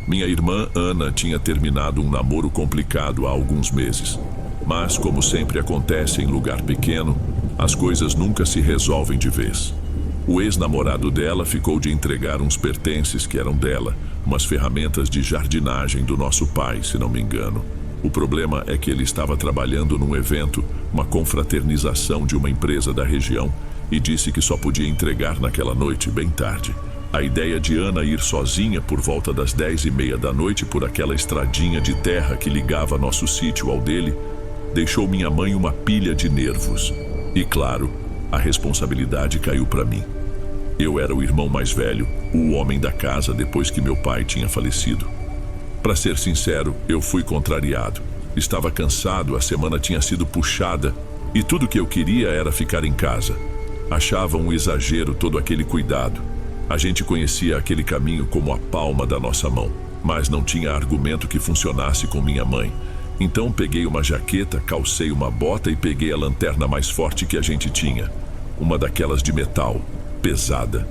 Minha irmã Ana tinha terminado um namoro complicado há alguns meses. Mas, como sempre acontece em lugar pequeno, as coisas nunca se resolvem de vez. O ex-namorado dela ficou de entregar uns pertences que eram dela, umas ferramentas de jardinagem do nosso pai, se não me engano. O problema é que ele estava trabalhando num evento, uma confraternização de uma empresa da região, e disse que só podia entregar naquela noite, bem tarde. A ideia de Ana ir sozinha por volta das 10h30 da noite por aquela estradinha de terra que ligava nosso sítio ao dele, deixou minha mãe uma pilha de nervos. E claro, a responsabilidade caiu para mim. Eu era o irmão mais velho, o homem da casa depois que meu pai tinha falecido. Para ser sincero, eu fui contrariado. Estava cansado, a semana tinha sido puxada e tudo que eu queria era ficar em casa. Achava um exagero todo aquele cuidado. A gente conhecia aquele caminho como a palma da nossa mão, mas não tinha argumento que funcionasse com minha mãe. Então peguei uma jaqueta, calcei uma bota e peguei a lanterna mais forte que a gente tinha. Uma daquelas de metal, pesada.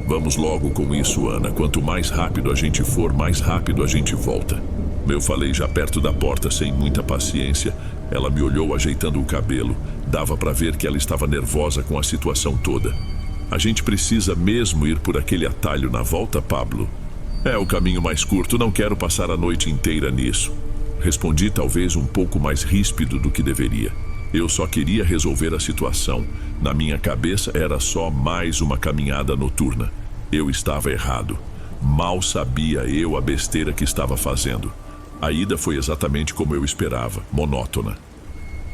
Vamos logo com isso, Ana. Quanto mais rápido a gente for, mais rápido a gente volta. Eu falei já perto da porta, sem muita paciência. Ela me olhou ajeitando o cabelo. Dava para ver que ela estava nervosa com a situação toda. A gente precisa mesmo ir por aquele atalho na volta, Pablo? É o caminho mais curto, não quero passar a noite inteira nisso. Respondi talvez um pouco mais ríspido do que deveria. Eu só queria resolver a situação. Na minha cabeça era só mais uma caminhada noturna. Eu estava errado. Mal sabia eu a besteira que estava fazendo. A ida foi exatamente como eu esperava, monótona.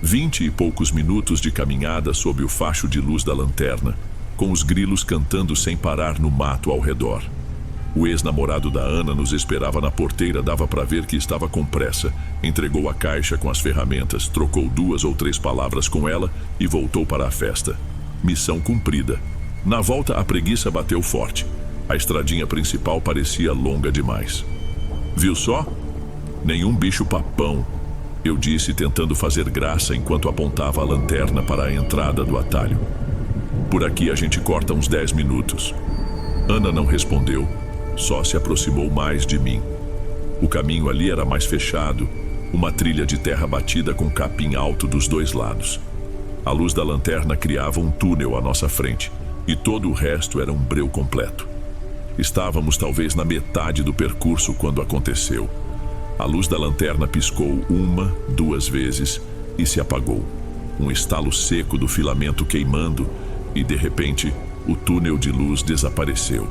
20 e poucos minutos de caminhada sob o facho de luz da lanterna, com os grilos cantando sem parar no mato ao redor. O ex-namorado da Ana nos esperava na porteira, dava para ver que estava com pressa. Entregou a caixa com as ferramentas, trocou 2 ou 3 palavras com ela e voltou para a festa. Missão cumprida. Na volta, a preguiça bateu forte. A estradinha principal parecia longa demais. Viu só? Nenhum bicho-papão, eu disse, tentando fazer graça enquanto apontava a lanterna para a entrada do atalho. Por aqui a gente corta uns 10 minutos. Ana não respondeu, só se aproximou mais de mim. O caminho ali era mais fechado, uma trilha de terra batida com capim alto dos 2 lados. A luz da lanterna criava um túnel à nossa frente, e todo o resto era um breu completo. Estávamos talvez na metade do percurso quando aconteceu. A luz da lanterna piscou 1, 2 vezes e se apagou. Um estalo seco do filamento queimando e, de repente, o túnel de luz desapareceu.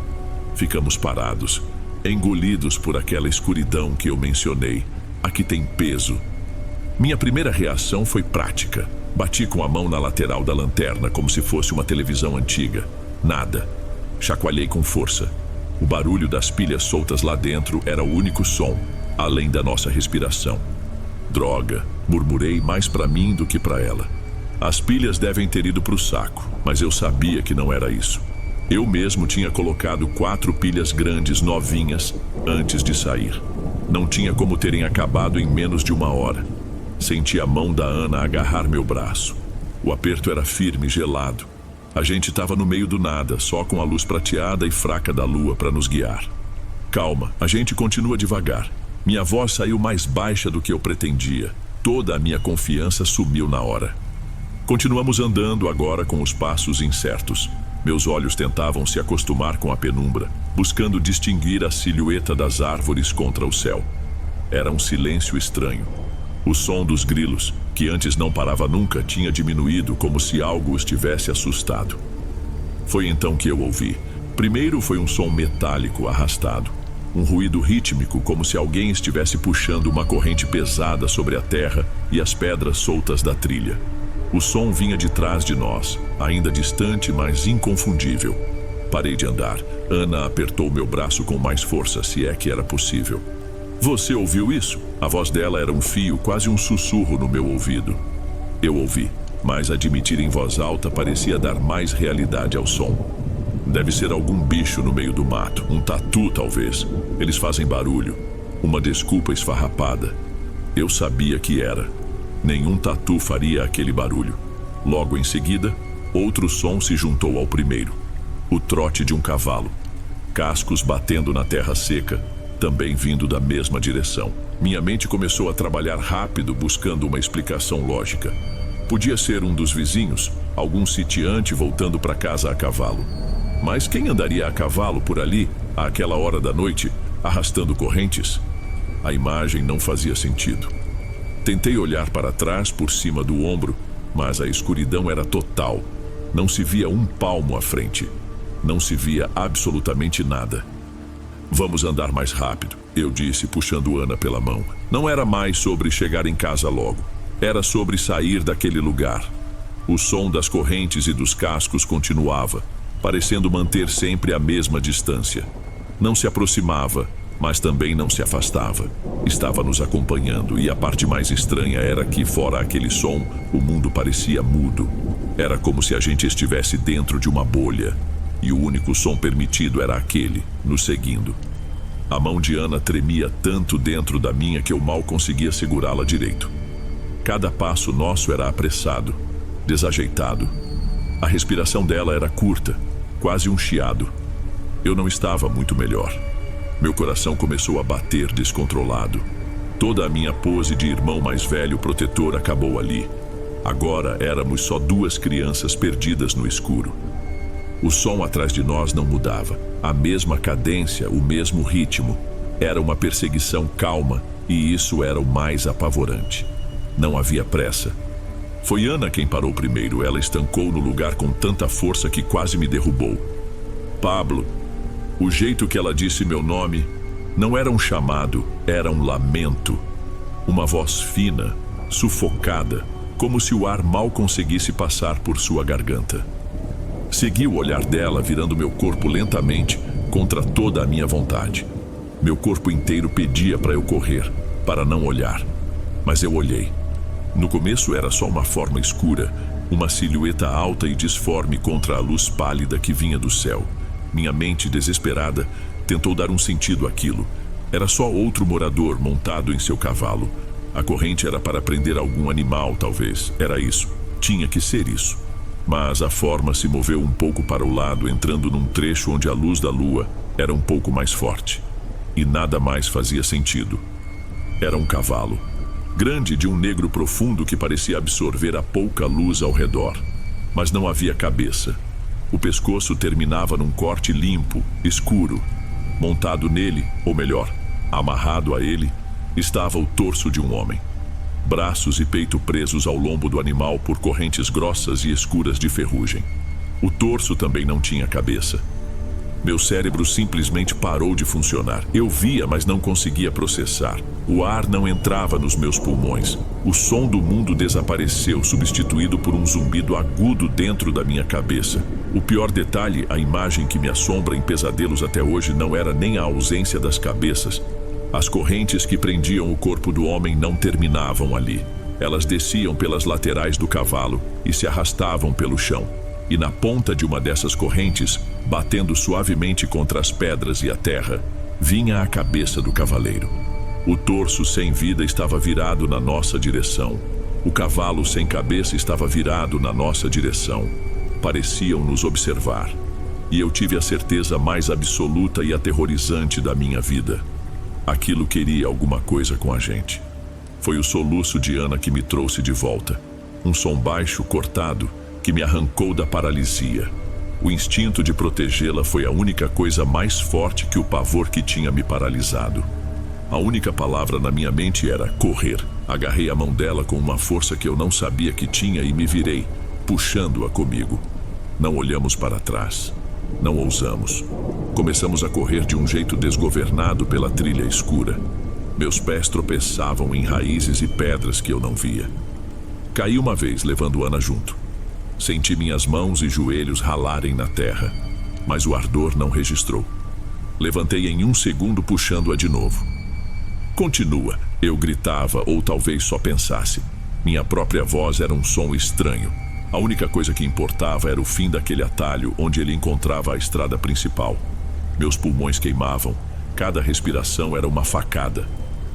Ficamos parados, engolidos por aquela escuridão que eu mencionei, a que tem peso. Minha primeira reação foi prática. Bati com a mão na lateral da lanterna como se fosse uma televisão antiga. Nada. Chacoalhei com força. O barulho das pilhas soltas lá dentro era o único som, além da nossa respiração. Droga, murmurei mais para mim do que para ela. As pilhas devem ter ido para o saco, mas eu sabia que não era isso. Eu mesmo tinha colocado 4 pilhas grandes, novinhas, antes de sair. Não tinha como terem acabado em menos de 1 hora. Senti a mão da Ana agarrar meu braço. O aperto era firme, gelado. A gente estava no meio do nada, só com a luz prateada e fraca da lua para nos guiar. Calma, a gente continua devagar. Minha voz saiu mais baixa do que eu pretendia. Toda a minha confiança sumiu na hora. Continuamos andando agora com os passos incertos. Meus olhos tentavam se acostumar com a penumbra, buscando distinguir a silhueta das árvores contra o céu. Era um silêncio estranho. O som dos grilos, que antes não parava nunca, tinha diminuído como se algo os tivesse assustado. Foi então que eu ouvi. Primeiro foi um som metálico arrastado. Um ruído rítmico, como se alguém estivesse puxando uma corrente pesada sobre a terra e as pedras soltas da trilha. O som vinha de trás de nós, ainda distante, mas inconfundível. Parei de andar. Ana apertou meu braço com mais força, se é que era possível. Você ouviu isso? A voz dela era um fio, quase um sussurro no meu ouvido. Eu ouvi, mas admitir em voz alta parecia dar mais realidade ao som. Deve ser algum bicho no meio do mato, um tatu talvez. Eles fazem barulho, uma desculpa esfarrapada. Eu sabia que era. Nenhum tatu faria aquele barulho. Logo em seguida, outro som se juntou ao primeiro. O trote de um cavalo. Cascos batendo na terra seca, também vindo da mesma direção. Minha mente começou a trabalhar rápido, buscando uma explicação lógica. Podia ser um dos vizinhos, algum sitiante voltando para casa a cavalo. Mas quem andaria a cavalo por ali, àquela hora da noite, arrastando correntes? A imagem não fazia sentido. Tentei olhar para trás por cima do ombro, mas a escuridão era total. Não se via um palmo à frente. Não se via absolutamente nada. Vamos andar mais rápido, eu disse, puxando Ana pela mão. Não era mais sobre chegar em casa logo. Era sobre sair daquele lugar. O som das correntes e dos cascos continuava, parecendo manter sempre a mesma distância. Não se aproximava, mas também não se afastava. Estava nos acompanhando, e a parte mais estranha era que, fora aquele som, o mundo parecia mudo. Era como se a gente estivesse dentro de uma bolha, e o único som permitido era aquele, nos seguindo. A mão de Ana tremia tanto dentro da minha que eu mal conseguia segurá-la direito. Cada passo nosso era apressado, desajeitado. A respiração dela era curta, quase um chiado. Eu não estava muito melhor. Meu coração começou a bater descontrolado. Toda a minha pose de irmão mais velho protetor acabou ali. Agora éramos só duas crianças perdidas no escuro. O som atrás de nós não mudava. A mesma cadência, o mesmo ritmo. Era uma perseguição calma, e isso era o mais apavorante. Não havia pressa. Foi Ana quem parou primeiro. Ela estancou no lugar com tanta força que quase me derrubou. Pablo. O jeito que ela disse meu nome não era um chamado, era um lamento. Uma voz fina, sufocada, como se o ar mal conseguisse passar por sua garganta. Segui o olhar dela, virando meu corpo lentamente, contra toda a minha vontade. Meu corpo inteiro pedia para eu correr, para não olhar. Mas eu olhei. No começo era só uma forma escura, uma silhueta alta e disforme contra a luz pálida que vinha do céu. Minha mente, desesperada, tentou dar um sentido àquilo. Era só outro morador montado em seu cavalo. A corrente era para prender algum animal, talvez. Era isso. Tinha que ser isso. Mas a forma se moveu um pouco para o lado, entrando num trecho onde a luz da lua era um pouco mais forte. E nada mais fazia sentido. Era um cavalo. Grande, de um negro profundo que parecia absorver a pouca luz ao redor. Mas não havia cabeça. O pescoço terminava num corte limpo, escuro. Montado nele, ou melhor, amarrado a ele, estava o torso de um homem. Braços e peito presos ao lombo do animal por correntes grossas e escuras de ferrugem. O torso também não tinha cabeça. Meu cérebro simplesmente parou de funcionar. Eu via, mas não conseguia processar. O ar não entrava nos meus pulmões. O som do mundo desapareceu, substituído por um zumbido agudo dentro da minha cabeça. O pior detalhe, a imagem que me assombra em pesadelos até hoje não era nem a ausência das cabeças. As correntes que prendiam o corpo do homem não terminavam ali. Elas desciam pelas laterais do cavalo e se arrastavam pelo chão. E na ponta de uma dessas correntes, batendo suavemente contra as pedras e a terra, vinha a cabeça do cavaleiro. O torso sem vida estava virado na nossa direção. O cavalo sem cabeça estava virado na nossa direção. Pareciam nos observar. E eu tive a certeza mais absoluta e aterrorizante da minha vida. Aquilo queria alguma coisa com a gente. Foi o soluço de Ana que me trouxe de volta. Um som baixo, cortado, que me arrancou da paralisia. O instinto de protegê-la foi a única coisa mais forte que o pavor que tinha me paralisado. A única palavra na minha mente era correr. Agarrei a mão dela com uma força que eu não sabia que tinha e me virei, puxando-a comigo. Não olhamos para trás. Não ousamos. Começamos a correr de um jeito desgovernado pela trilha escura. Meus pés tropeçavam em raízes e pedras que eu não via. Caí uma vez, levando Ana junto. Senti minhas mãos e joelhos ralarem na terra, mas o ardor não registrou. Levantei em um segundo, puxando-a de novo. Continua, eu gritava, ou talvez só pensasse. Minha própria voz era um som estranho. A única coisa que importava era o fim daquele atalho onde ele encontrava a estrada principal. Meus pulmões queimavam. Cada respiração era uma facada.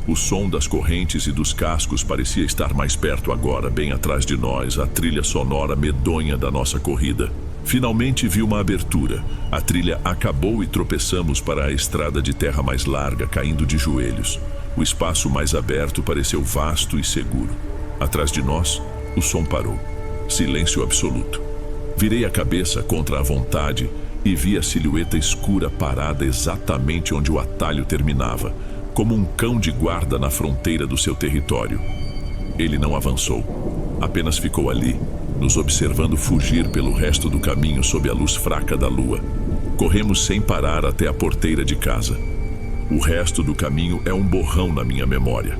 O som das correntes e dos cascos parecia estar mais perto agora, bem atrás de nós, a trilha sonora medonha da nossa corrida. Finalmente vi uma abertura. A trilha acabou e tropeçamos para a estrada de terra mais larga, caindo de joelhos. O espaço mais aberto pareceu vasto e seguro. Atrás de nós, o som parou. Silêncio absoluto. Virei a cabeça contra a vontade e vi a silhueta escura parada exatamente onde o atalho terminava, como um cão de guarda na fronteira do seu território. Ele não avançou, apenas ficou ali, nos observando fugir pelo resto do caminho sob a luz fraca da lua. Corremos sem parar até a porteira de casa. O resto do caminho é um borrão na minha memória.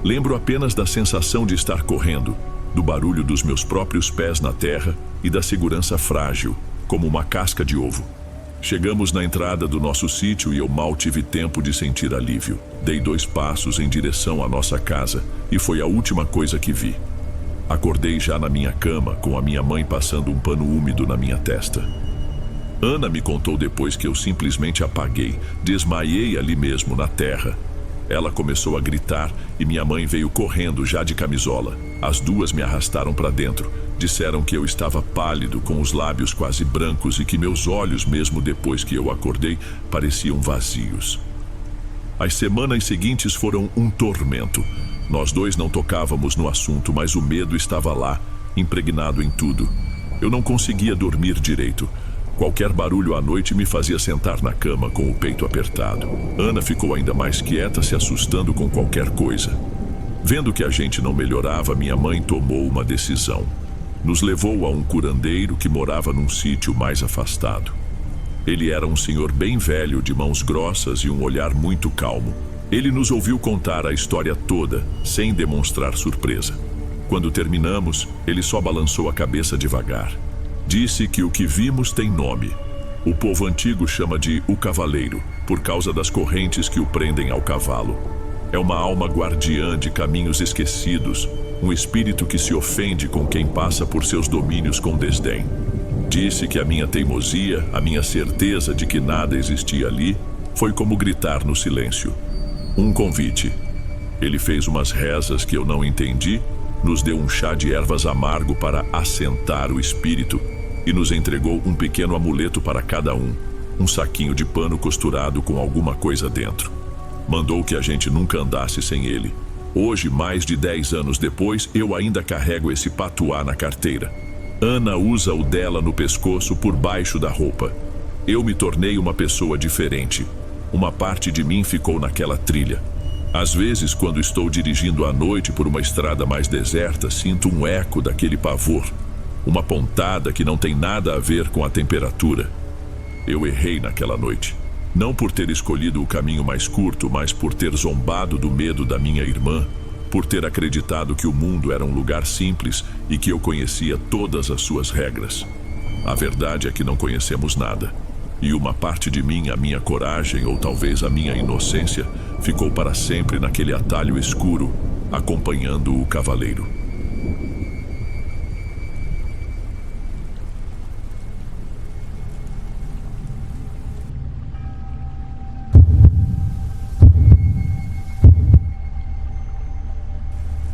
Lembro apenas da sensação de estar correndo, do barulho dos meus próprios pés na terra e da segurança frágil, como uma casca de ovo. Chegamos na entrada do nosso sítio e eu mal tive tempo de sentir alívio. Dei 2 passos em direção à nossa casa e foi a última coisa que vi. Acordei já na minha cama, com a minha mãe passando um pano úmido na minha testa. Ana me contou depois que eu simplesmente apaguei, desmaiei ali mesmo, na terra. Ela começou a gritar e minha mãe veio correndo já de camisola. As duas me arrastaram para dentro. Disseram que eu estava pálido, com os lábios quase brancos e que meus olhos, mesmo depois que eu acordei, pareciam vazios. As semanas seguintes foram um tormento. Nós dois não tocávamos no assunto, mas o medo estava lá, impregnado em tudo. Eu não conseguia dormir direito. Qualquer barulho à noite me fazia sentar na cama com o peito apertado. Ana ficou ainda mais quieta, se assustando com qualquer coisa. Vendo que a gente não melhorava, minha mãe tomou uma decisão. Nos levou a um curandeiro que morava num sítio mais afastado. Ele era um senhor bem velho, de mãos grossas e um olhar muito calmo. Ele nos ouviu contar a história toda, sem demonstrar surpresa. Quando terminamos, ele só balançou a cabeça devagar. Disse que o que vimos tem nome. O povo antigo chama de o cavaleiro, por causa das correntes que o prendem ao cavalo. É uma alma guardiã de caminhos esquecidos, um espírito que se ofende com quem passa por seus domínios com desdém. Disse que a minha teimosia, a minha certeza de que nada existia ali, foi como gritar no silêncio. Um convite. Ele fez umas rezas que eu não entendi, nos deu um chá de ervas amargo para assentar o espírito e nos entregou um pequeno amuleto para cada um saquinho de pano costurado com alguma coisa dentro. Mandou que a gente nunca andasse sem ele. Hoje, mais de 10 anos depois, eu ainda carrego esse patuá na carteira. Ana usa o dela no pescoço por baixo da roupa. Eu me tornei uma pessoa diferente. Uma parte de mim ficou naquela trilha. Às vezes, quando estou dirigindo à noite por uma estrada mais deserta, sinto um eco daquele pavor. Uma pontada que não tem nada a ver com a temperatura. Eu errei naquela noite. Não por ter escolhido o caminho mais curto, mas por ter zombado do medo da minha irmã, por ter acreditado que o mundo era um lugar simples e que eu conhecia todas as suas regras. A verdade é que não conhecemos nada. E uma parte de mim, a minha coragem ou talvez a minha inocência, ficou para sempre naquele atalho escuro, acompanhando o cavaleiro.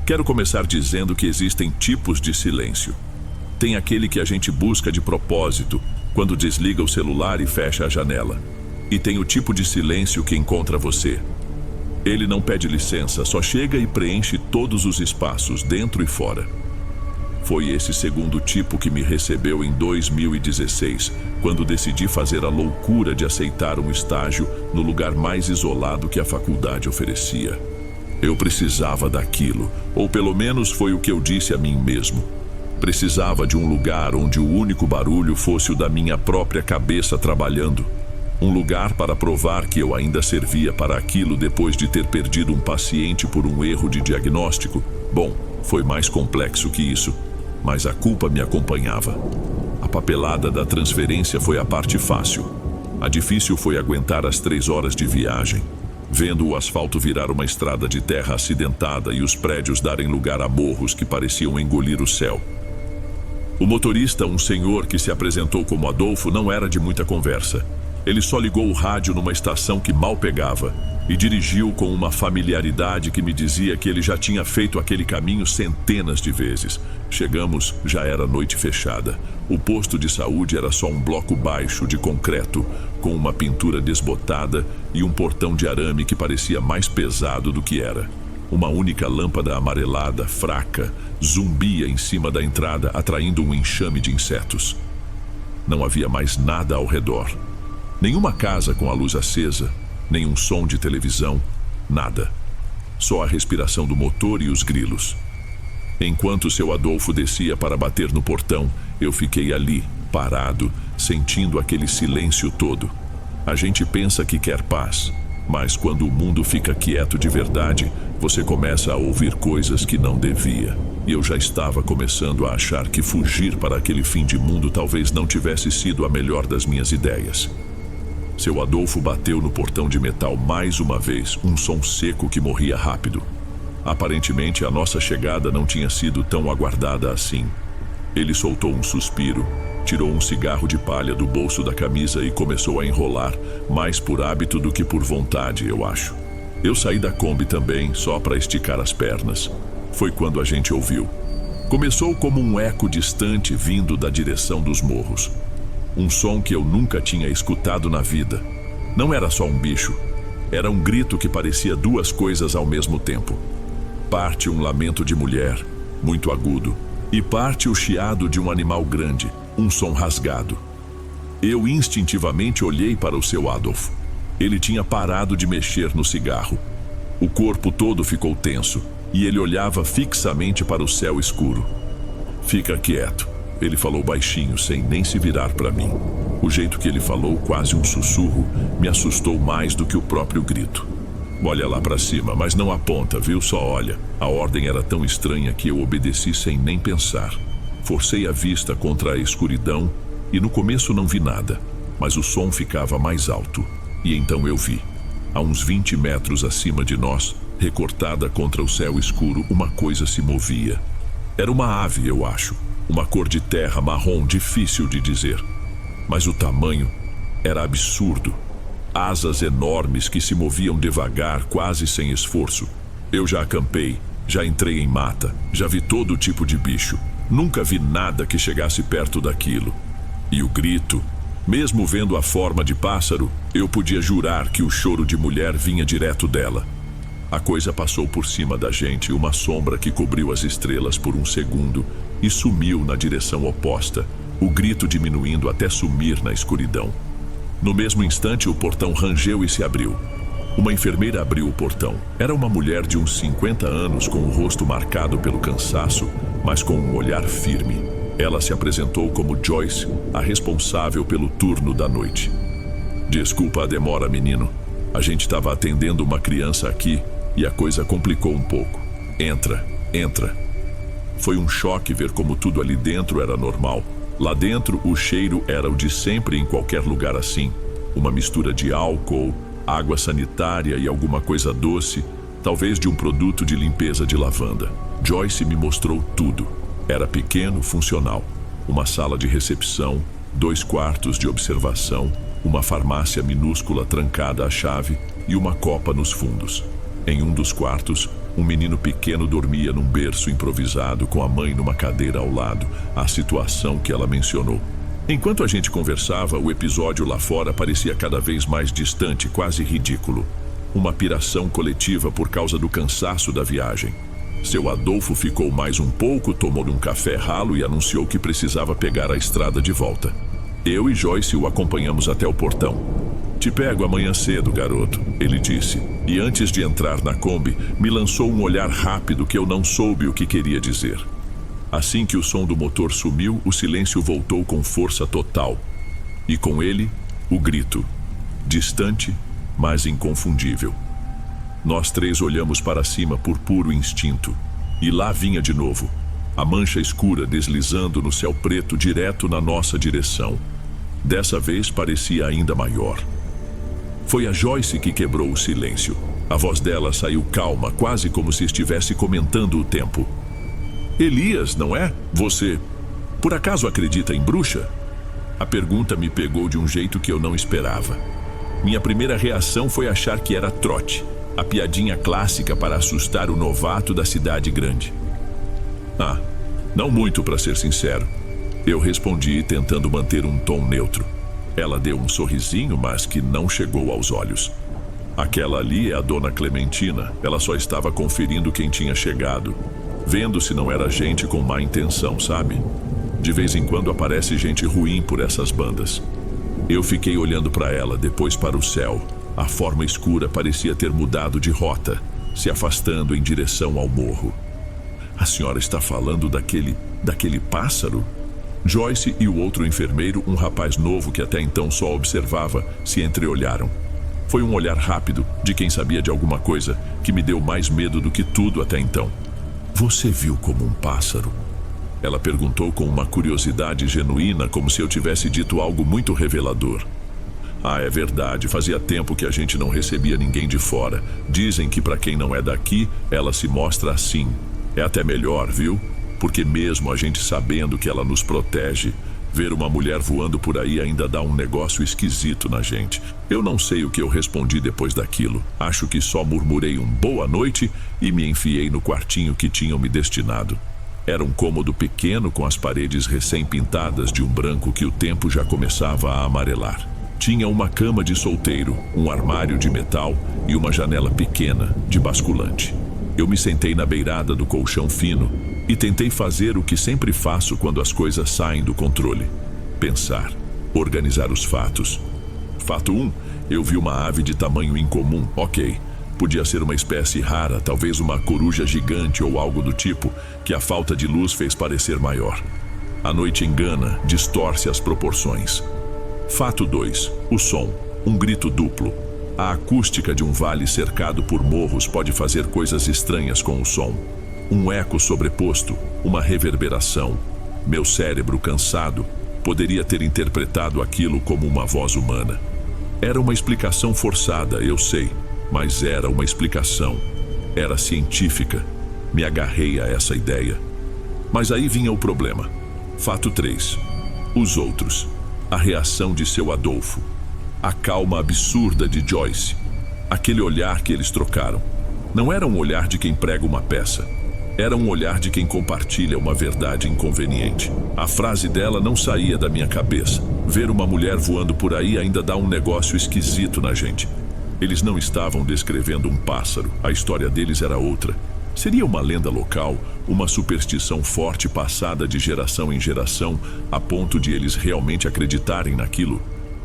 Quero começar dizendo que existem tipos de silêncio. Tem aquele que a gente busca de propósito, quando desliga o celular e fecha a janela. E tem o tipo de silêncio que encontra você. Ele não pede licença, só chega e preenche todos os espaços, dentro e fora. Foi esse segundo tipo que me recebeu em 2016, quando decidi fazer a loucura de aceitar um estágio no lugar mais isolado que a faculdade oferecia. Eu precisava daquilo, ou pelo menos foi o que eu disse a mim mesmo. Precisava de um lugar onde o único barulho fosse o da minha própria cabeça trabalhando. Um lugar para provar que eu ainda servia para aquilo depois de ter perdido um paciente por um erro de diagnóstico. Bom, foi mais complexo que isso, mas a culpa me acompanhava. A papelada da transferência foi a parte fácil. A difícil foi aguentar as 3 horas de viagem, vendo o asfalto virar uma estrada de terra acidentada e os prédios darem lugar a morros que pareciam engolir o céu. O motorista, um senhor que se apresentou como Adolfo, não era de muita conversa. Ele só ligou o rádio numa estação que mal pegava. e dirigiu com uma familiaridade que me dizia que ele já tinha feito aquele caminho centenas de vezes. Chegamos, já era noite fechada. O posto de saúde era só um bloco baixo de concreto, com uma pintura desbotada e um portão de arame que parecia mais pesado do que era. Uma única lâmpada amarelada, fraca, zumbia em cima da entrada, atraindo um enxame de insetos. Não havia mais nada ao redor. Nenhuma casa com a luz acesa, nenhum som de televisão, nada. Só a respiração do motor e os grilos. Enquanto seu Adolfo descia para bater no portão, eu fiquei ali, parado, sentindo aquele silêncio todo. A gente pensa que quer paz, mas quando o mundo fica quieto de verdade, você começa a ouvir coisas que não devia. E eu já estava começando a achar que fugir para aquele fim de mundo talvez não tivesse sido a melhor das minhas ideias. Seu Adolfo bateu no portão de metal mais uma vez, um som seco que morria rápido. Aparentemente, a nossa chegada não tinha sido tão aguardada assim. Ele soltou um suspiro, tirou um cigarro de palha do bolso da camisa e começou a enrolar, mais por hábito do que por vontade, eu acho. Eu saí da Kombi também, só para esticar as pernas. Foi quando a gente ouviu. Começou como um eco distante vindo da direção dos morros. Um som que eu nunca tinha escutado na vida. Não era só um bicho. Era um grito que parecia duas coisas ao mesmo tempo. Parte um lamento de mulher, muito agudo, e parte o chiado de um animal grande, um som rasgado. Eu instintivamente olhei para o seu Adolf. Ele tinha parado de mexer no cigarro. O corpo todo ficou tenso, e ele olhava fixamente para o céu escuro. "Fica quieto", ele falou baixinho, sem nem se virar para mim. O jeito que ele falou, quase um sussurro, me assustou mais do que o próprio grito. "Olha lá para cima, mas não aponta, viu? Só olha." A ordem era tão estranha que eu obedeci sem nem pensar. Forcei a vista contra a escuridão e no começo não vi nada, mas o som ficava mais alto. E então eu vi, a uns 20 metros acima de nós, recortada contra o céu escuro, uma coisa se movia. Era uma ave, eu acho. Uma cor de terra marrom, difícil de dizer. Mas o tamanho era absurdo. Asas enormes que se moviam devagar, quase sem esforço. Eu já acampei, já entrei em mata, já vi todo tipo de bicho. Nunca vi nada que chegasse perto daquilo. E o grito, mesmo vendo a forma de pássaro, eu podia jurar que o choro de mulher vinha direto dela. A coisa passou por cima da gente, uma sombra que cobriu as estrelas por um segundo e sumiu na direção oposta, o grito diminuindo até sumir na escuridão. No mesmo instante, o portão rangeu e se abriu. Uma enfermeira abriu o portão. Era uma mulher de uns 50 anos, com o rosto marcado pelo cansaço, mas com um olhar firme. Ela se apresentou como Joyce, a responsável pelo turno da noite. "Desculpa a demora, menino. A gente estava atendendo uma criança aqui e a coisa complicou um pouco. Entra, entra." Foi um choque ver como tudo ali dentro era normal. Lá dentro, o cheiro era o de sempre em qualquer lugar assim. Uma mistura de álcool, água sanitária e alguma coisa doce, talvez de um produto de limpeza de lavanda. Joyce me mostrou tudo. Era pequeno, funcional. Uma sala de recepção, 2 quartos de observação, uma farmácia minúscula trancada à chave e uma copa nos fundos. Em um dos quartos, um menino pequeno dormia num berço improvisado com a mãe numa cadeira ao lado, a situação que ela mencionou. Enquanto a gente conversava, o episódio lá fora parecia cada vez mais distante, quase ridículo. Uma piração coletiva por causa do cansaço da viagem. Seu Adolfo ficou mais um pouco, tomou um café ralo e anunciou que precisava pegar a estrada de volta. Eu e Joyce o acompanhamos até o portão. "Te pego amanhã cedo, garoto", ele disse. E antes de entrar na Kombi, me lançou um olhar rápido que eu não soube o que queria dizer. Assim que o som do motor sumiu, o silêncio voltou com força total. E com ele, o grito. Distante, mas inconfundível. Nós 3 olhamos para cima por puro instinto. E lá vinha de novo. A mancha escura deslizando no céu preto direto na nossa direção. Dessa vez parecia ainda maior. Foi a Joyce que quebrou o silêncio. A voz dela saiu calma, quase como se estivesse comentando o tempo. "Elias, não é? Você, por acaso, acredita em bruxa?" A pergunta me pegou de um jeito que eu não esperava. Minha primeira reação foi achar que era trote, a piadinha clássica para assustar o novato da cidade grande. Ah, não muito, para ser sincero. Eu respondi, tentando manter um tom neutro. Ela deu um sorrisinho, mas que não chegou aos olhos. Aquela ali é a dona Clementina. Ela só estava conferindo quem tinha chegado, vendo se não era gente com má intenção, sabe? De vez em quando aparece gente ruim por essas bandas. Eu fiquei olhando para ela, depois para o céu. A forma escura parecia ter mudado de rota, se afastando em direção ao morro. A senhora está falando daquele pássaro? Joyce e o outro enfermeiro, um rapaz novo que até então só observava, se entreolharam. Foi um olhar rápido, de quem sabia de alguma coisa, que me deu mais medo do que tudo até então. Você viu como um pássaro? Ela perguntou com uma curiosidade genuína, como se eu tivesse dito algo muito revelador. Ah, é verdade, fazia tempo que a gente não recebia ninguém de fora. Dizem que para quem não é daqui, ela se mostra assim. É até melhor, viu? Porque mesmo a gente sabendo que ela nos protege, ver uma mulher voando por aí ainda dá um negócio esquisito na gente. Eu não sei o que eu respondi depois daquilo. Acho que só murmurei um boa noite e me enfiei no quartinho que tinham me destinado. Era um cômodo pequeno com as paredes recém-pintadas de um branco que o tempo já começava a amarelar. Tinha uma cama de solteiro, um armário de metal e uma janela pequena, de basculante. Eu me sentei na beirada do colchão fino e tentei fazer o que sempre faço quando as coisas saem do controle. Pensar, organizar os fatos. Fato 1, eu vi uma ave de tamanho incomum, ok. Podia ser uma espécie rara, talvez uma coruja gigante ou algo do tipo, que a falta de luz fez parecer maior. A noite engana, distorce as proporções. Fato 2, o som, um grito duplo. A acústica de um vale cercado por morros pode fazer coisas estranhas com o som. Um eco sobreposto, uma reverberação. Meu cérebro, cansado, poderia ter interpretado aquilo como uma voz humana. Era uma explicação forçada, eu sei, mas era uma explicação. Era científica. Me agarrei a essa ideia. Mas aí vinha o problema. Fato 3. Os outros. A reação de seu Adolfo. A calma absurda de Joyce. Aquele olhar que eles trocaram. Não era um olhar de quem prega uma peça. Era um olhar de quem compartilha uma verdade inconveniente. A frase dela não saía da minha cabeça. Ver uma mulher voando por aí ainda dá um negócio esquisito na gente. Eles não estavam descrevendo um pássaro. A história deles era outra. Seria uma lenda local, uma superstição forte passada de geração em geração, a ponto de eles realmente acreditarem naquilo.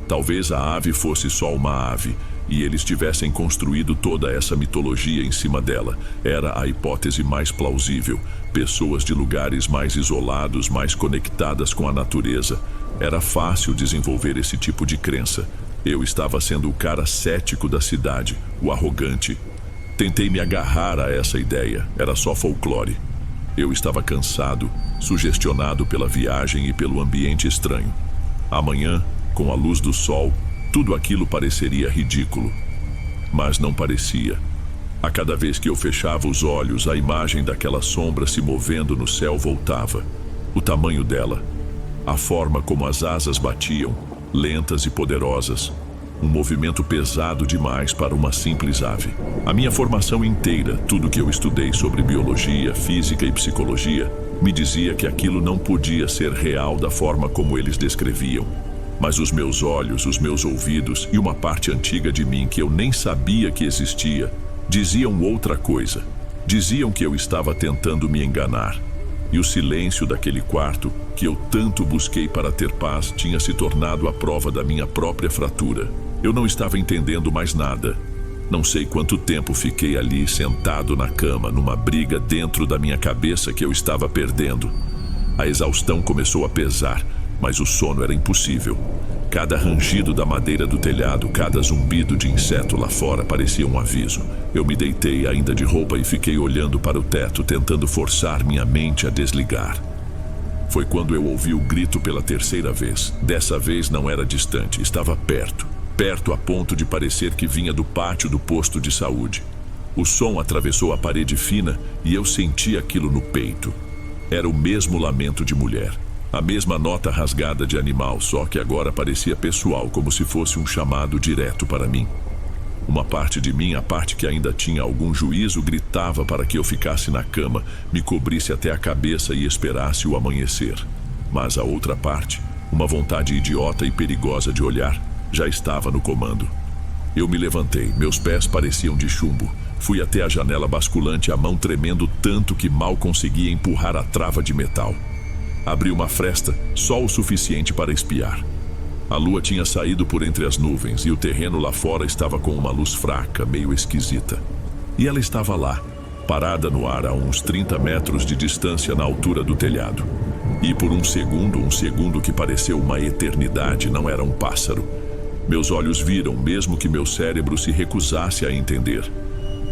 Talvez a ave fosse só uma ave, e eles tivessem construído toda essa mitologia em cima dela. Era a hipótese mais plausível. Pessoas de lugares mais isolados, mais conectadas com a natureza. Era fácil desenvolver esse tipo de crença. Eu estava sendo o cara cético da cidade, o arrogante. Tentei me agarrar a essa ideia. Era só folclore. Eu estava cansado, sugestionado pela viagem e pelo ambiente estranho. Amanhã, com a luz do sol, tudo aquilo pareceria ridículo. Mas não parecia. A cada vez que eu fechava os olhos, a imagem daquela sombra se movendo no céu voltava. O tamanho dela, a forma como as asas batiam, lentas e poderosas. Um movimento pesado demais para uma simples ave. A minha formação inteira, tudo que eu estudei sobre biologia, física e psicologia, me dizia que aquilo não podia ser real da forma como eles descreviam. Mas os meus olhos, os meus ouvidos e uma parte antiga de mim que eu nem sabia que existia, diziam outra coisa. Diziam que eu estava tentando me enganar. E o silêncio daquele quarto, que eu tanto busquei para ter paz, tinha se tornado a prova da minha própria fratura. Eu não estava entendendo mais nada. Não sei quanto tempo fiquei ali sentado na cama, numa briga dentro da minha cabeça que eu estava perdendo. A exaustão começou a pesar, mas o sono era impossível. Cada rangido da madeira do telhado, cada zumbido de inseto lá fora parecia um aviso. Eu me deitei ainda de roupa e fiquei olhando para o teto, tentando forçar minha mente a desligar. Foi quando eu ouvi o grito pela terceira vez. Dessa vez não era distante, estava perto. Perto a ponto de parecer que vinha do pátio do posto de saúde. O som atravessou a parede fina e eu senti aquilo no peito. Era o mesmo lamento de mulher. A mesma nota rasgada de animal, só que agora parecia pessoal, como se fosse um chamado direto para mim. Uma parte de mim, a parte que ainda tinha algum juízo, gritava para que eu ficasse na cama, me cobrisse até a cabeça e esperasse o amanhecer. Mas a outra parte, uma vontade idiota e perigosa de olhar, já estava no comando. Eu me levantei, meus pés pareciam de chumbo. Fui até a janela basculante, a mão tremendo tanto que mal conseguia empurrar a trava de metal. Abri uma fresta, só o suficiente para espiar. A lua tinha saído por entre as nuvens e o terreno lá fora estava com uma luz fraca, meio esquisita. E ela estava lá, parada no ar a uns 30 metros de distância na altura do telhado. E por um segundo que pareceu uma eternidade, não era um pássaro. Meus olhos viram, mesmo que meu cérebro se recusasse a entender.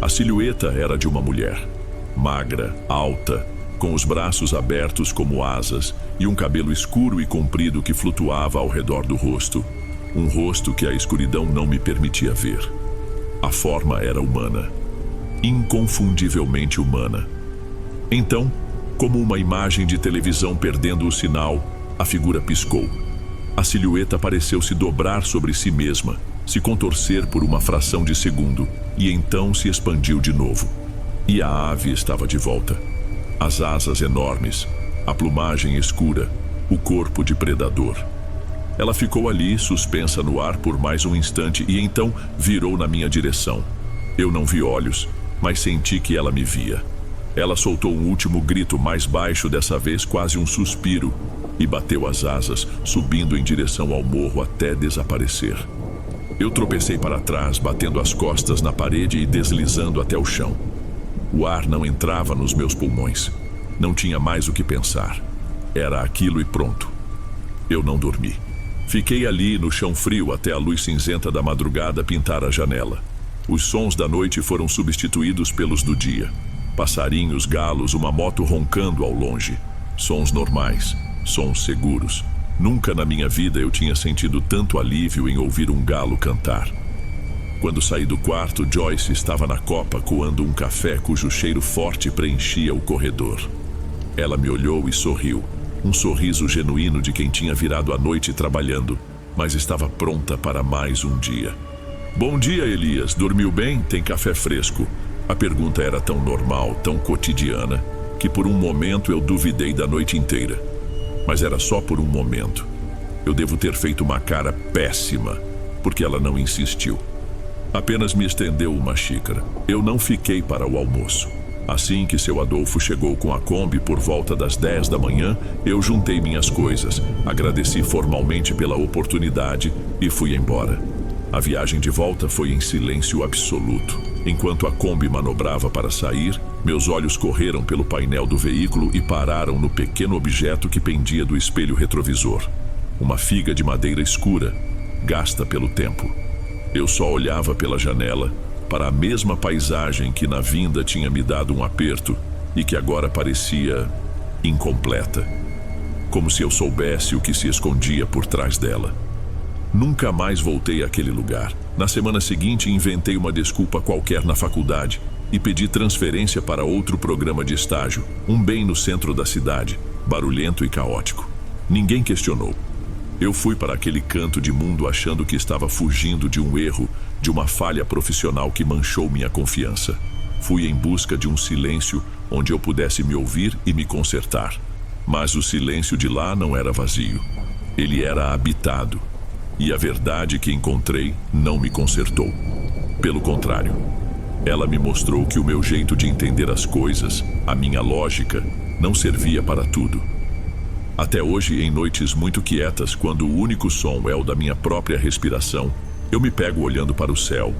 A silhueta era de uma mulher, magra, alta, com os braços abertos como asas e um cabelo escuro e comprido que flutuava ao redor do rosto. Um rosto que a escuridão não me permitia ver. A forma era humana, inconfundivelmente humana. Então, como uma imagem de televisão perdendo o sinal, a figura piscou. A silhueta pareceu se dobrar sobre si mesma, se contorcer por uma fração de segundo, e então se expandiu de novo. E a ave estava de volta. As asas enormes, a plumagem escura, o corpo de predador. Ela ficou ali, suspensa no ar por mais um instante e então virou na minha direção. Eu não vi olhos, mas senti que ela me via. Ela soltou um último grito mais baixo, dessa vez quase um suspiro, e bateu as asas, subindo em direção ao morro até desaparecer. Eu tropecei para trás, batendo as costas na parede e deslizando até o chão. O ar não entrava nos meus pulmões. Não tinha mais o que pensar. Era aquilo e pronto. Eu não dormi. Fiquei ali no chão frio até a luz cinzenta da madrugada pintar a janela. Os sons da noite foram substituídos pelos do dia. Passarinhos, galos, uma moto roncando ao longe. Sons normais, sons seguros. Nunca na minha vida eu tinha sentido tanto alívio em ouvir um galo cantar. Quando saí do quarto, Joyce estava na copa coando um café cujo cheiro forte preenchia o corredor. Ela me olhou e sorriu, um sorriso genuíno de quem tinha virado a noite trabalhando, mas estava pronta para mais um dia. Bom dia, Elias. Dormiu bem? Tem café fresco? A pergunta era tão normal, tão cotidiana, que por um momento eu duvidei da noite inteira. Mas era só por um momento. Eu devo ter feito uma cara péssima, porque ela não insistiu. Apenas me estendeu uma xícara. Eu não fiquei para o almoço. Assim que seu Adolfo chegou com a Kombi por volta das 10 da manhã, eu juntei minhas coisas, agradeci formalmente pela oportunidade e fui embora. A viagem de volta foi em silêncio absoluto. Enquanto a Kombi manobrava para sair, meus olhos correram pelo painel do veículo e pararam no pequeno objeto que pendia do espelho retrovisor. Uma figa de madeira escura, gasta pelo tempo. Eu só olhava pela janela para a mesma paisagem que na vinda tinha me dado um aperto e que agora parecia incompleta, como se eu soubesse o que se escondia por trás dela. Nunca mais voltei àquele lugar. Na semana seguinte, inventei uma desculpa qualquer na faculdade e pedi transferência para outro programa de estágio, um bem no centro da cidade, barulhento e caótico. Ninguém questionou. Eu fui para aquele canto de mundo achando que estava fugindo de um erro, de uma falha profissional que manchou minha confiança. Fui em busca de um silêncio onde eu pudesse me ouvir e me consertar. Mas o silêncio de lá não era vazio. Ele era habitado. E a verdade que encontrei não me consertou. Pelo contrário, ela me mostrou que o meu jeito de entender as coisas, a minha lógica, não servia para tudo. Até hoje, em noites muito quietas, quando o único som é o da minha própria respiração, eu me pego olhando para o céu,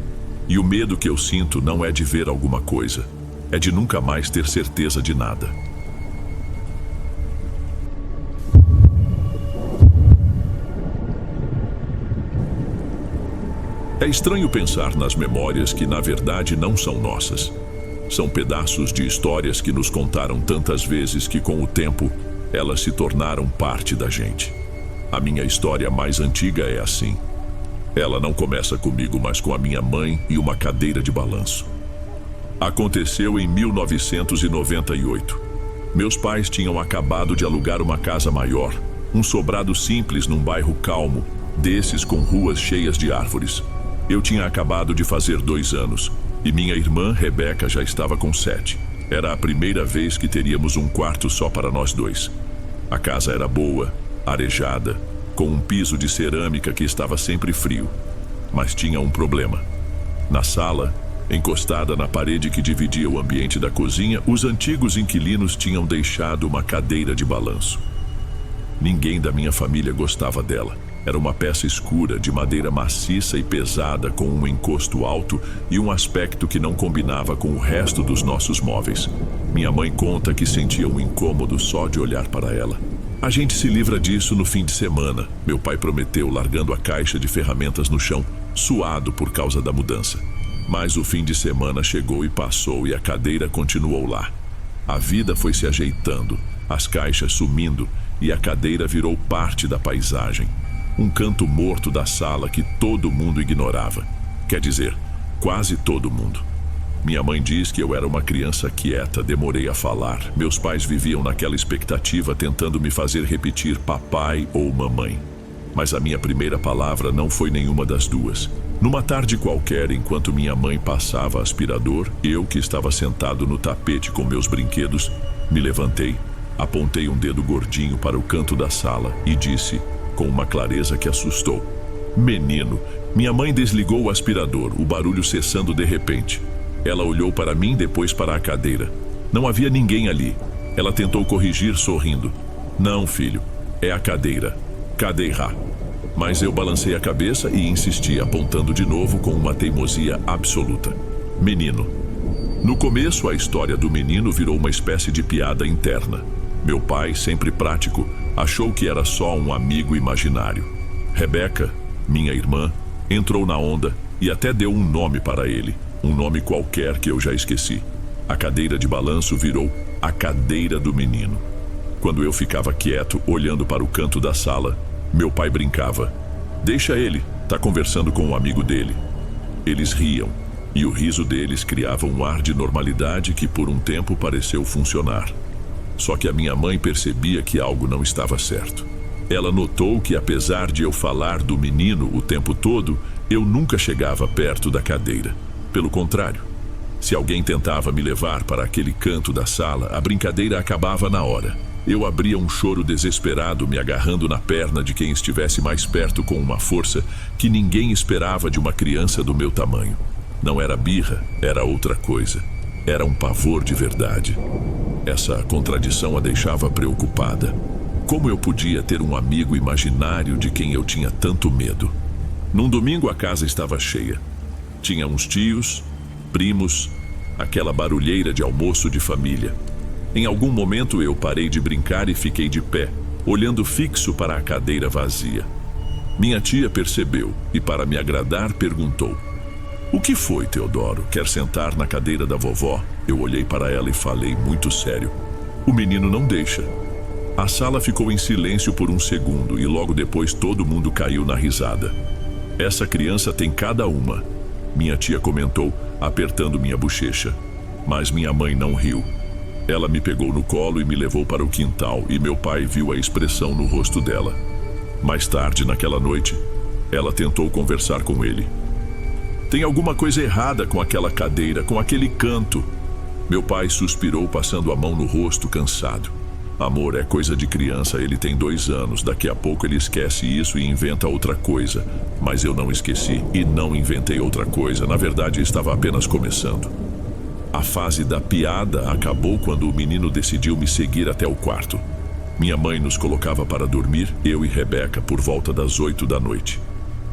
e o medo que eu sinto não é de ver alguma coisa, é de nunca mais ter certeza de nada. É estranho pensar nas memórias que na verdade não são nossas. São pedaços de histórias que nos contaram tantas vezes que com o tempo elas se tornaram parte da gente. A minha história mais antiga é assim. Ela não começa comigo, mas com a minha mãe e uma cadeira de balanço. Aconteceu em 1998. Meus pais tinham acabado de alugar uma casa maior, Um sobrado simples num bairro calmo, desses com ruas cheias de árvores. Eu tinha acabado de fazer 2 anos e minha irmã, Rebeca, já estava com 7. Era a primeira vez que teríamos um quarto só para nós dois. A casa era boa, arejada, com um piso de cerâmica que estava sempre frio. Mas tinha um problema. Na sala, encostada na parede que dividia o ambiente da cozinha, os antigos inquilinos tinham deixado uma cadeira de balanço. Ninguém da minha família gostava dela. Era uma peça escura, de madeira maciça e pesada, com um encosto alto e um aspecto que não combinava com o resto dos nossos móveis. Minha mãe conta que sentia um incômodo só de olhar para ela. A gente se livra disso no fim de semana, meu pai prometeu, largando a caixa de ferramentas no chão, suado por causa da mudança. Mas o fim de semana chegou e passou e a cadeira continuou lá. A vida foi se ajeitando, as caixas sumindo e a cadeira virou parte da paisagem. Um canto morto da sala que todo mundo ignorava. Quer dizer, quase todo mundo. Minha mãe diz que eu era uma criança quieta, demorei a falar. Meus pais viviam naquela expectativa, tentando me fazer repetir papai ou mamãe. Mas a minha primeira palavra não foi nenhuma das duas. Numa tarde qualquer, enquanto minha mãe passava aspirador, eu, que estava sentado no tapete com meus brinquedos, me levantei, apontei um dedo gordinho para o canto da sala e disse, com uma clareza que assustou: "Menino." Minha mãe desligou o aspirador, o barulho cessando de repente. Ela olhou para mim, depois para a cadeira. Não havia ninguém ali. Ela tentou corrigir, sorrindo. "Não, filho, é a cadeira. Cadeira." Mas eu balancei a cabeça e insisti, apontando de novo com uma teimosia absoluta: "Menino." No começo, a história do menino virou uma espécie de piada interna. Meu pai, sempre prático, achou que era só um amigo imaginário. Rebeca, minha irmã, entrou na onda e até deu um nome para ele, um nome qualquer que eu já esqueci. A cadeira de balanço virou a cadeira do menino. Quando eu ficava quieto, olhando para o canto da sala, meu pai brincava: "Deixa ele, tá conversando com um amigo dele." Eles riam, e o riso deles criava um ar de normalidade que por um tempo pareceu funcionar. Só que a minha mãe percebia que algo não estava certo. Ela notou que, apesar de eu falar do menino o tempo todo, eu nunca chegava perto da cadeira. Pelo contrário, se alguém tentava me levar para aquele canto da sala, a brincadeira acabava na hora. Eu abria um choro desesperado, me agarrando na perna de quem estivesse mais perto com uma força que ninguém esperava de uma criança do meu tamanho. Não era birra, era outra coisa. Era um pavor de verdade. Essa contradição a deixava preocupada. Como eu podia ter um amigo imaginário de quem eu tinha tanto medo? Num domingo a casa estava cheia. Tinha uns tios, primos, aquela barulheira de almoço de família. Em algum momento eu parei de brincar e fiquei de pé, olhando fixo para a cadeira vazia. Minha tia percebeu e, para me agradar, perguntou: "O que foi, Teodoro? Quer sentar na cadeira da vovó?" Eu olhei para ela e falei muito sério: "O menino não deixa." A sala ficou em silêncio por um segundo e logo depois todo mundo caiu na risada. "Essa criança tem cada uma," minha tia comentou, apertando minha bochecha. Mas minha mãe não riu. Ela me pegou no colo e me levou para o quintal, e meu pai viu a expressão no rosto dela. Mais tarde, naquela noite, ela tentou conversar com ele. "Tem alguma coisa errada com aquela cadeira, com aquele canto." Meu pai suspirou, passando a mão no rosto, cansado. "Amor, é coisa de criança, ele tem 2 anos, daqui a pouco ele esquece isso e inventa outra coisa." Mas eu não esqueci e não inventei outra coisa, na verdade estava apenas começando. A fase da piada acabou quando o menino decidiu me seguir até o quarto. Minha mãe nos colocava para dormir, eu e Rebeca, por volta das 8 da noite.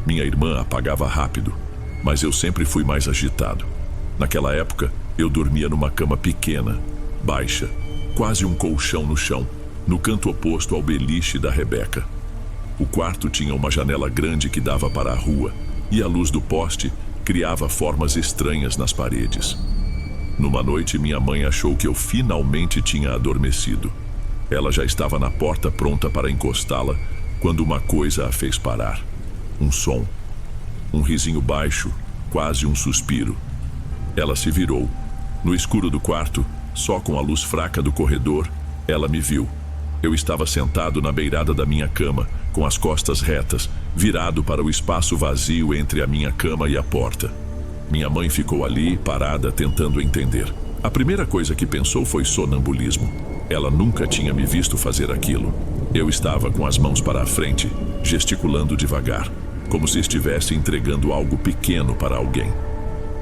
Minha irmã apagava rápido, mas eu sempre fui mais agitado. Naquela época, eu dormia numa cama pequena, baixa, quase um colchão no chão, no canto oposto ao beliche da Rebeca. O quarto tinha uma janela grande que dava para a rua, e a luz do poste criava formas estranhas nas paredes. Numa noite, minha mãe achou que eu finalmente tinha adormecido. Ela já estava na porta pronta para encostá-la, quando uma coisa a fez parar. Um som. Um risinho baixo, quase um suspiro. Ela se virou. No escuro do quarto, só com a luz fraca do corredor, ela me viu. Eu estava sentado na beirada da minha cama, com as costas retas, virado para o espaço vazio entre a minha cama e a porta. Minha mãe ficou ali, parada, tentando entender. A primeira coisa que pensou foi sonambulismo. Ela nunca tinha me visto fazer aquilo. Eu estava com as mãos para a frente, gesticulando devagar, como se estivesse entregando algo pequeno para alguém.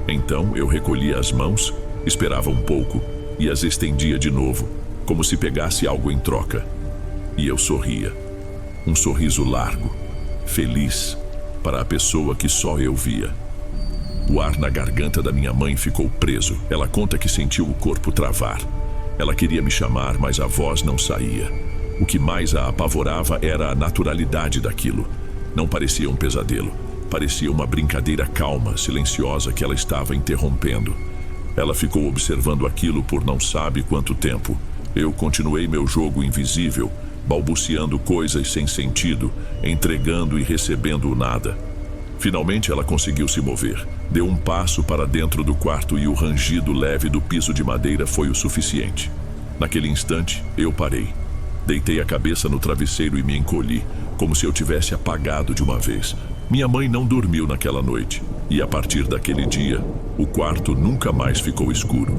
Então eu recolhia as mãos, esperava um pouco e as estendia de novo, como se pegasse algo em troca. E eu sorria. Um sorriso largo, feliz, para a pessoa que só eu via. O ar na garganta da minha mãe ficou preso. Ela conta que sentiu o corpo travar. Ela queria me chamar, mas a voz não saía. O que mais a apavorava era a naturalidade daquilo. Não parecia um pesadelo. Parecia uma brincadeira calma, silenciosa que ela estava interrompendo. Ela ficou observando aquilo por não sabe quanto tempo. Eu continuei meu jogo invisível, balbuciando coisas sem sentido, entregando e recebendo o nada. Finalmente ela conseguiu se mover. Deu um passo para dentro do quarto e o rangido leve do piso de madeira foi o suficiente. Naquele instante, eu parei. Deitei a cabeça no travesseiro e me encolhi, como se eu tivesse apagado de uma vez. Minha mãe não dormiu naquela noite, e a partir daquele dia, o quarto nunca mais ficou escuro.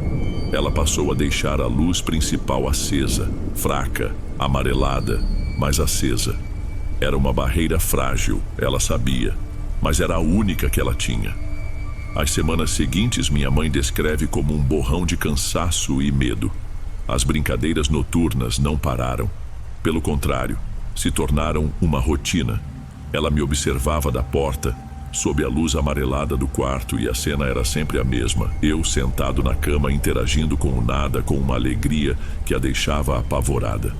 Ela passou a deixar a luz principal acesa, fraca, amarelada, mas acesa. Era uma barreira frágil, ela sabia, mas era a única que ela tinha. As semanas seguintes minha mãe descreve como um borrão de cansaço e medo. As brincadeiras noturnas não pararam. Pelo contrário, se tornaram uma rotina. Ela me observava da porta, sob a luz amarelada do quarto, e a cena era sempre a mesma. Eu sentado na cama interagindo com o nada, com uma alegria que a deixava apavorada.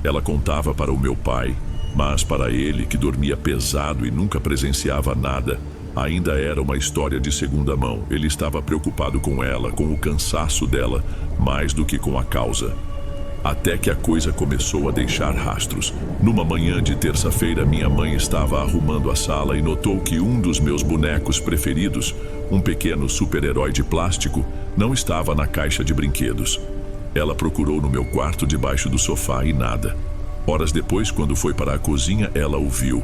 Ela contava para o meu pai, mas para ele, que dormia pesado e nunca presenciava nada, ainda era uma história de segunda mão. Ele estava preocupado com ela, com o cansaço dela, mais do que com a causa. Até que a coisa começou a deixar rastros. Numa manhã de terça-feira, minha mãe estava arrumando a sala e notou que um dos meus bonecos preferidos, um pequeno super-herói de plástico, não estava na caixa de brinquedos. Ela procurou no meu quarto debaixo do sofá e nada. Horas depois, quando foi para a cozinha, ela o viu.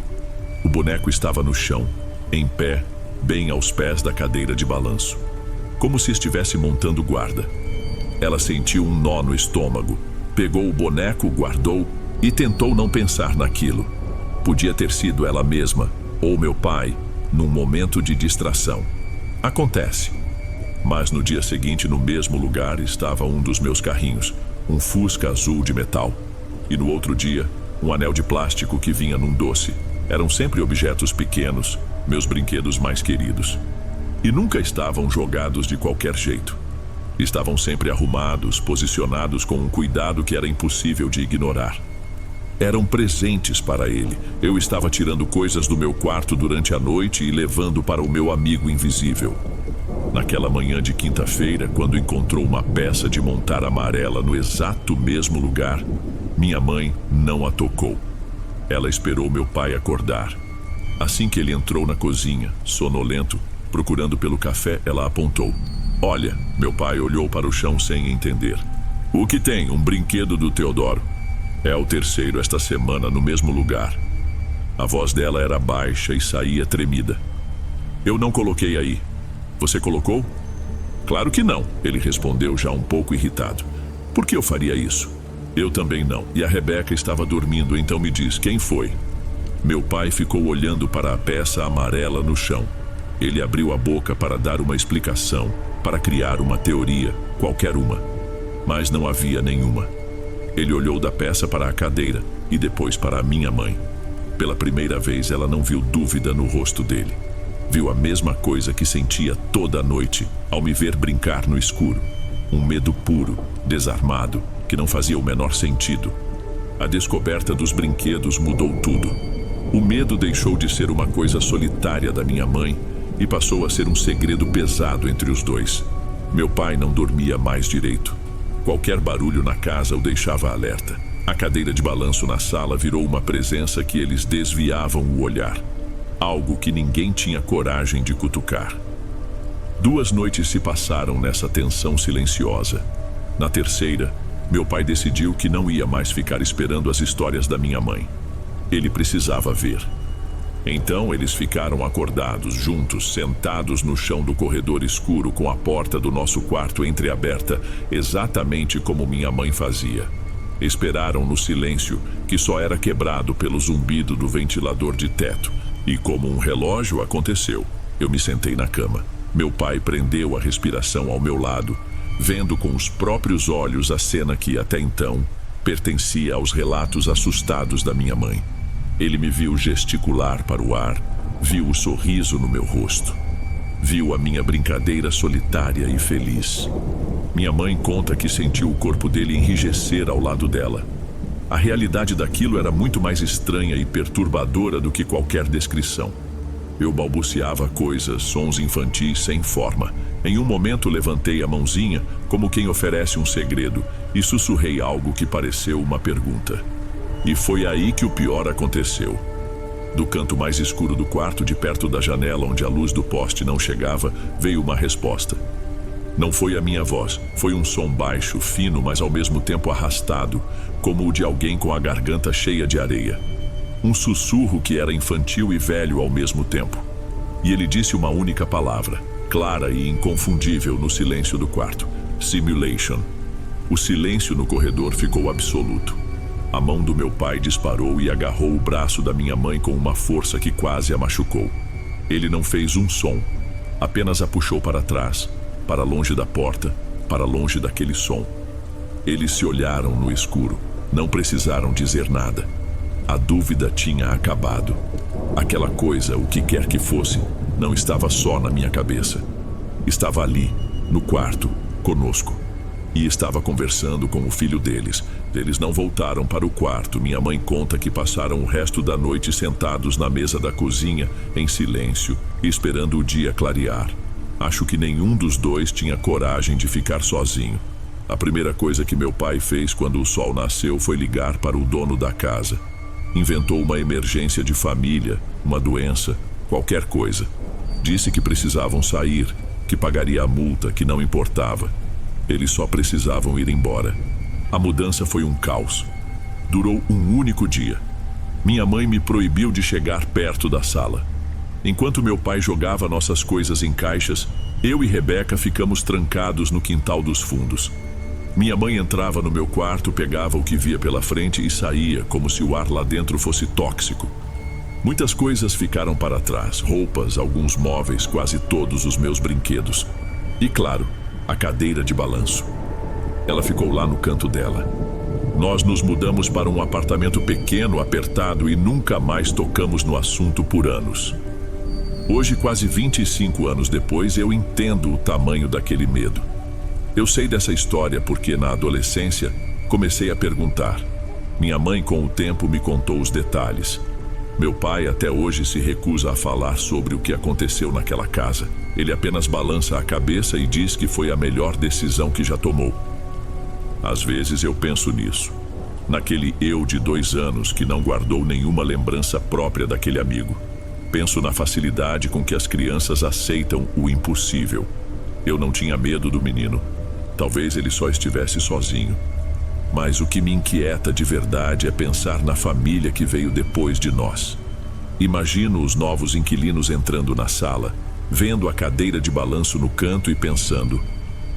O boneco estava no chão, em pé, bem aos pés da cadeira de balanço, como se estivesse montando guarda. Ela sentiu um nó no estômago, pegou o boneco, guardou e tentou não pensar naquilo. Podia ter sido ela mesma, ou meu pai, num momento de distração. Acontece. Mas no dia seguinte, no mesmo lugar, estava um dos meus carrinhos, um Fusca azul de metal. E no outro dia, um anel de plástico que vinha num doce. Eram sempre objetos pequenos, meus brinquedos mais queridos. E nunca estavam jogados de qualquer jeito. Estavam sempre arrumados, posicionados com um cuidado que era impossível de ignorar. Eram presentes para ele. Eu estava tirando coisas do meu quarto durante a noite e levando para o meu amigo invisível. Naquela manhã de quinta-feira, quando encontrou uma peça de montar amarela no exato mesmo lugar, minha mãe não a tocou. Ela esperou meu pai acordar. Assim que ele entrou na cozinha, sonolento, procurando pelo café, ela apontou. Olha, meu pai olhou para o chão sem entender. O que tem? Um brinquedo do Teodoro. É o terceiro esta semana no mesmo lugar. A voz dela era baixa e saía tremida. Eu não coloquei aí. Você colocou? Claro que não, ele respondeu já um pouco irritado. Por que eu faria isso? Eu também não. E a Rebeca estava dormindo, então me diz, quem foi? Meu pai ficou olhando para a peça amarela no chão. Ele abriu a boca para dar uma explicação, para criar uma teoria, qualquer uma. Mas não havia nenhuma. Ele olhou da peça para a cadeira e depois para a minha mãe. Pela primeira vez, ela não viu dúvida no rosto dele. Viu a mesma coisa que sentia toda a noite ao me ver brincar no escuro. Um medo puro, desarmado, que não fazia o menor sentido. A descoberta dos brinquedos mudou tudo. O medo deixou de ser uma coisa solitária da minha mãe e passou a ser um segredo pesado entre os dois. Meu pai não dormia mais direito. Qualquer barulho na casa o deixava alerta. A cadeira de balanço na sala virou uma presença que eles desviavam o olhar. Algo que ninguém tinha coragem de cutucar. 2 noites se passaram nessa tensão silenciosa. Na terceira, Meu pai decidiu que não ia mais ficar esperando as histórias da minha mãe. Ele precisava ver. Então eles ficaram acordados, juntos, sentados no chão do corredor escuro com a porta do nosso quarto entreaberta, exatamente como minha mãe fazia. Esperaram no silêncio, que só era quebrado pelo zumbido do ventilador de teto. E como um relógio, aconteceu. Eu me sentei na cama. Meu pai prendeu a respiração ao meu lado, vendo com os próprios olhos a cena que, até então, pertencia aos relatos assustados da minha mãe. Ele me viu gesticular para o ar, viu o sorriso no meu rosto, viu a minha brincadeira solitária e feliz. Minha mãe conta que sentiu o corpo dele enrijecer ao lado dela. A realidade daquilo era muito mais estranha e perturbadora do que qualquer descrição. Eu balbuciava coisas, sons infantis sem forma. Em um momento levantei a mãozinha, como quem oferece um segredo, e sussurrei algo que pareceu uma pergunta. E foi aí que o pior aconteceu. Do canto mais escuro do quarto, de perto da janela onde a luz do poste não chegava, veio uma resposta. Não foi a minha voz, foi um som baixo, fino, mas ao mesmo tempo arrastado, como o de alguém com a garganta cheia de areia. Um sussurro que era infantil e velho ao mesmo tempo. E ele disse uma única palavra, clara e inconfundível no silêncio do quarto: simulation. O silêncio no corredor ficou absoluto. A mão do meu pai disparou e agarrou o braço da minha mãe com uma força que quase a machucou. Ele não fez um som, apenas a puxou para trás, para longe da porta, para longe daquele som. Eles se olharam no escuro, não precisaram dizer nada. A dúvida tinha acabado. Aquela coisa, o que quer que fosse, não estava só na minha cabeça. Estava ali, no quarto, conosco. E estava conversando com o filho deles. Eles não voltaram para o quarto. Minha mãe conta que passaram o resto da noite sentados na mesa da cozinha, em silêncio, esperando o dia clarear. Acho que nenhum dos dois tinha coragem de ficar sozinho. A primeira coisa que meu pai fez quando o sol nasceu foi ligar para o dono da casa. Inventou uma emergência de família, uma doença, qualquer coisa. Disse que precisavam sair, que pagaria a multa, que não importava. Eles só precisavam ir embora. A mudança foi um caos. Durou um único dia. Minha mãe me proibiu de chegar perto da sala. Enquanto meu pai jogava nossas coisas em caixas, eu e Rebeca ficamos trancados no quintal dos fundos. Minha mãe entrava no meu quarto, pegava o que via pela frente e saía, como se o ar lá dentro fosse tóxico. Muitas coisas ficaram para trás, roupas, alguns móveis, quase todos os meus brinquedos. E claro, a cadeira de balanço. Ela ficou lá no canto dela. Nós nos mudamos para um apartamento pequeno, apertado, e nunca mais tocamos no assunto por anos. Hoje, quase 25 anos depois, eu entendo o tamanho daquele medo. Eu sei dessa história porque, na adolescência, comecei a perguntar. Minha mãe, com o tempo, me contou os detalhes. Meu pai até hoje se recusa a falar sobre o que aconteceu naquela casa. Ele apenas balança a cabeça e diz que foi a melhor decisão que já tomou. Às vezes eu penso nisso. Naquele eu de 2 anos que não guardou nenhuma lembrança própria daquele amigo. Penso na facilidade com que as crianças aceitam o impossível. Eu não tinha medo do menino. Talvez ele só estivesse sozinho. Mas o que me inquieta de verdade é pensar na família que veio depois de nós. Imagino os novos inquilinos entrando na sala, vendo a cadeira de balanço no canto e pensando: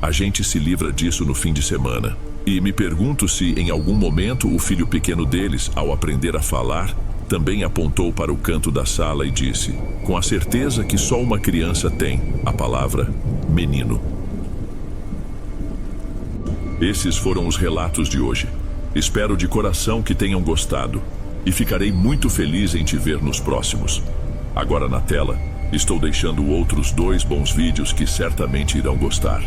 a gente se livra disso no fim de semana. E me pergunto se, em algum momento, o filho pequeno deles, ao aprender a falar, também apontou para o canto da sala e disse, com a certeza que só uma criança tem, a palavra menino. Esses foram os relatos de hoje. Espero de coração que tenham gostado. E ficarei muito feliz em te ver nos próximos. Agora na tela, estou deixando outros 2 bons vídeos que certamente irão gostar.